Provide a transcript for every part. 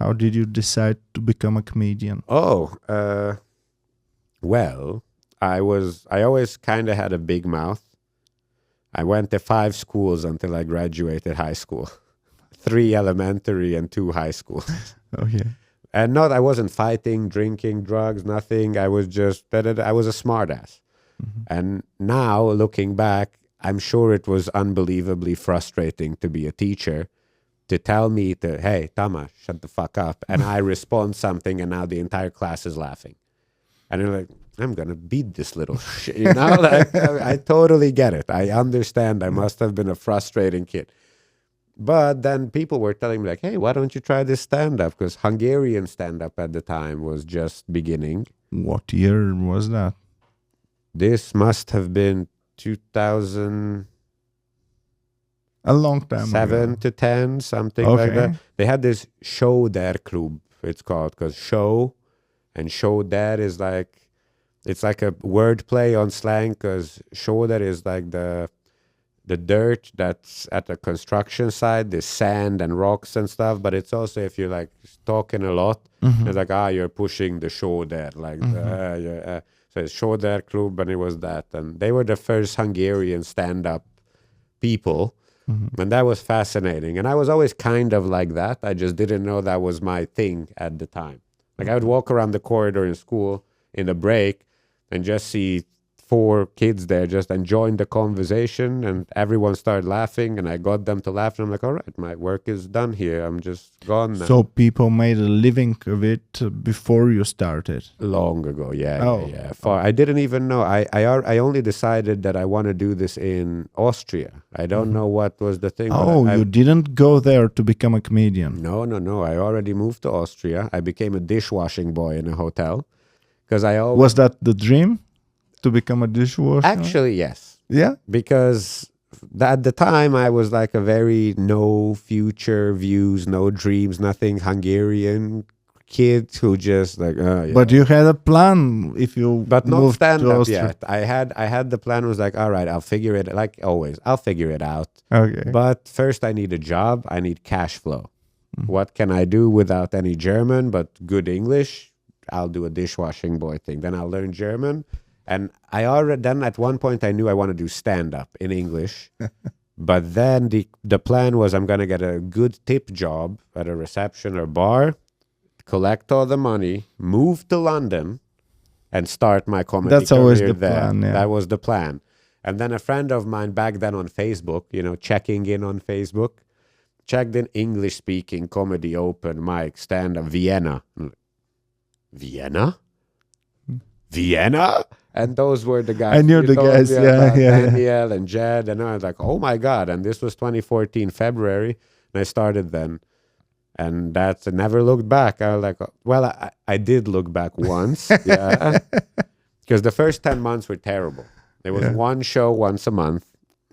How did you decide to become a comedian? Oh, well, I always kind of had a big mouth. I went to 5 schools until I graduated high school. 3 elementary and 2 high school. Okay. And I wasn't fighting, drinking, drugs, nothing. I was a smartass. And now, looking back, I'm sure it was unbelievably frustrating to be a teacher, to tell me hey, Tamas, shut the fuck up. And I respond something, and now the entire class is laughing. And you're like, I'm going to beat this little shit. You know, like, I totally get it. I understand. I must have been a frustrating kid. But then people were telling me, like, hey, why don't you try this stand-up? Because Hungarian stand-up at the time was just beginning. What year was that? This must have been 2007 A long time ago. to 10, something like that. They had this show there club, it's called, because show and show there is like, it's like a wordplay on slang, because show there is like the dirt that's at the construction site, the sand and rocks and stuff, but it's also if you're like talking a lot, it's like, you're pushing the show there, like, so it's show there club, and it was that, and they were the first Hungarian stand-up people, and that was fascinating, and I was always kind of like that. I just didn't know that was my thing at the time. Like, I would walk around the corridor in school in the break and just see 4 kids there just enjoying the conversation, and everyone started laughing, and I got them to laugh, and I'm like, all right, my work is done here. I'm just gone now. So people made a living of it before you started? Long ago, yeah. I didn't even know. I only decided that I want to do this in Austria. I don't know what was the thing. You didn't go there to become a comedian? No. I already moved to Austria. I became a dishwashing boy in a hotel. Because Was that the dream? To become a dishwasher? Actually, yes. Yeah? Because at the time, I was like a very no future views, no dreams, nothing Hungarian kid who just like, yeah. But you had a plan if you But not moved stand to up Austria. yet. I had the plan, was like, all right, I'll figure it, like always, I'll figure it out. Okay. But first I need a job, I need cash flow. What can I do without any German, but good English? I'll do a dishwashing boy thing. Then I'll learn German. And then at one point I knew I want to do stand-up in English. But then the plan was I'm going to get a good tip job at a reception or bar, collect all the money, move to London, and start my comedy That's always career the there. plan, yeah. That was the plan. And then a friend of mine back then on Facebook, checking in on Facebook, checked in English-speaking comedy open mic stand-up Vienna. Vienna? And those were the guys. I knew the guys, yeah. Daniel and Jed, and I was like, oh my God. And this was 2014, February, and I started then. And that's, I never looked back. I was like, well, I did look back once, yeah. Because the first 10 months were terrible. There was one show once a month.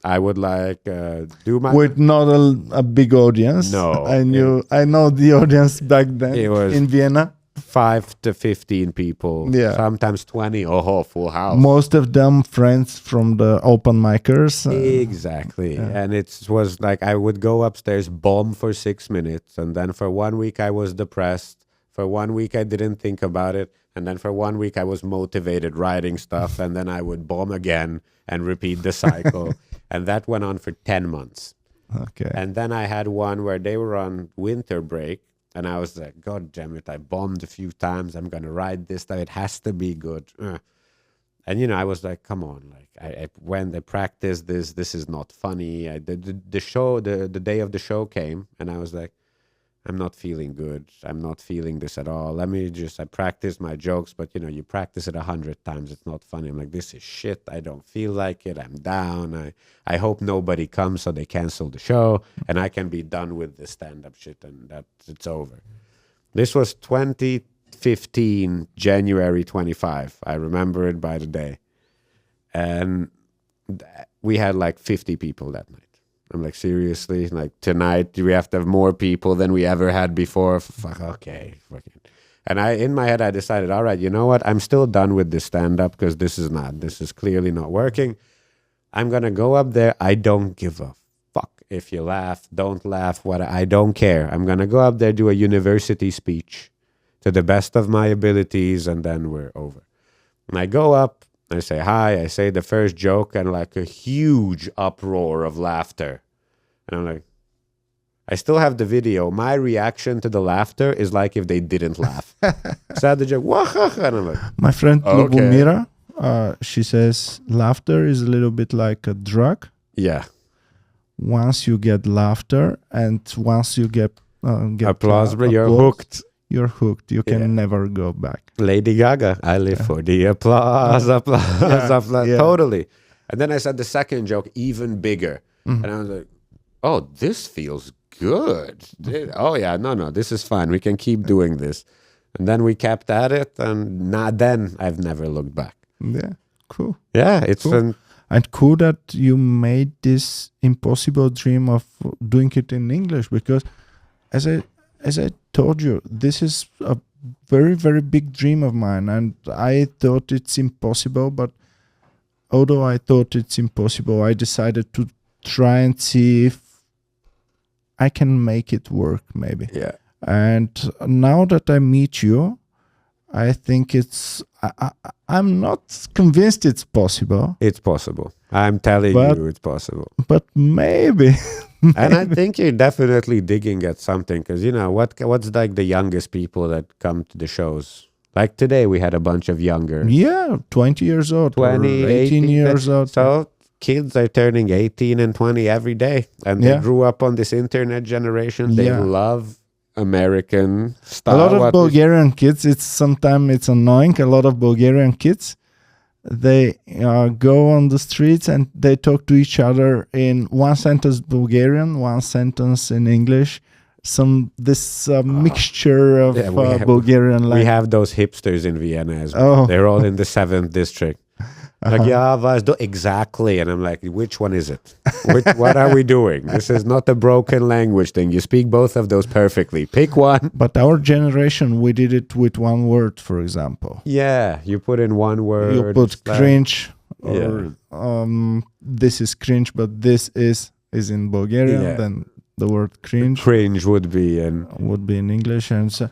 I would like do my... With not a big audience. No. I know the audience back then It was in Vienna. 5 to 15 people, sometimes 20. Full house. Most of them friends from the open micers. Exactly. And it was like I would go upstairs, bomb for 6 minutes, and then for 1 week I was depressed. For 1 week I didn't think about it, and then for 1 week I was motivated writing stuff, and then I would bomb again and repeat the cycle. And that went on for 10 months. Okay. And then I had one where they were on winter break, and I was like, God damn it, I bombed a few times. I'm going to write this stuff. It has to be good. And, I was like, come on. Like, when they practiced this is not funny. The day of the show came, and I was like, I'm not feeling good. I'm not feeling this at all. I practice my jokes, but, you practice it 100 times. It's not funny. I'm like, this is shit. I don't feel like it. I'm down. I hope nobody comes so they cancel the show and I can be done with the stand-up shit and that it's over. This was 2015, January 25. I remember it by the day. And we had like 50 people that night. I'm like, seriously? Like, tonight we have to have more people than we ever had before? Fuck, okay. And in my head, I decided, all right, you know what? I'm still done with this stand-up because this is clearly not working. I'm going to go up there. I don't give a fuck if you laugh, don't laugh, what I don't care. I'm going to go up there, do a university speech to the best of my abilities, and then we're over. And I go up, I say hi, I say the first joke, and like a huge uproar of laughter. And I'm like, I still have the video. My reaction to the laughter is like if they didn't laugh. Said the joke, and I'm like, My friend Okay. Lubomira, she says laughter is a little bit like a drug. yeah, Once you get laughter and once you get applause, bro, you're applause, hooked. You're hooked. You can Yeah. never go back. Lady Gaga, I live for the applause, applause, Yeah, applause. yeah. Totally. And then I said the second joke, even bigger. Mm-hmm. And I was like, oh, this feels good. Oh, yeah, no, this is fine. We can keep doing this. And then we kept at it. And then I've never looked back. Yeah, cool. Yeah, it's Cool. an, And cool that you made this impossible dream of doing it in English, because as I told you, this is a very, very big dream of mine, and I thought it's impossible, but although I thought it's impossible, I decided to try and see if I can make it work, maybe. yeah. And now that I meet you, I think I'm not convinced it's possible, It's possible. I'm telling But- you, it's possible. but maybe. And I think you're definitely digging at something because, you know, what's like the youngest people that come to the shows? Like today, we had a bunch of younger. Yeah, 20 years old, 20, or 18 years old. So kids are turning 18 and 20 every day. And they Yeah. grew up on this internet generation. They Yeah. love American A style. lot of what is- Bulgarian kids, sometimes it's annoying. A lot of Bulgarian kids, they go on the streets and they talk to each other in one sentence Bulgarian, one sentence in English. This mixture of Yeah, we have- Bulgarian we language. have those hipsters in Vienna as well. Oh. They're all in the 7th district. Like, yeah, exactly. And I'm like, which one is it? What are we doing? This is not a broken language thing. You speak both of those perfectly. Pick one. But our generation, we did it with one word, for example. Yeah, you put in one word. You put it's like- cringe, or this is cringe, but this is in Bulgarian. Yeah. Then the word cringe Cringe would be, and would be in English. And so,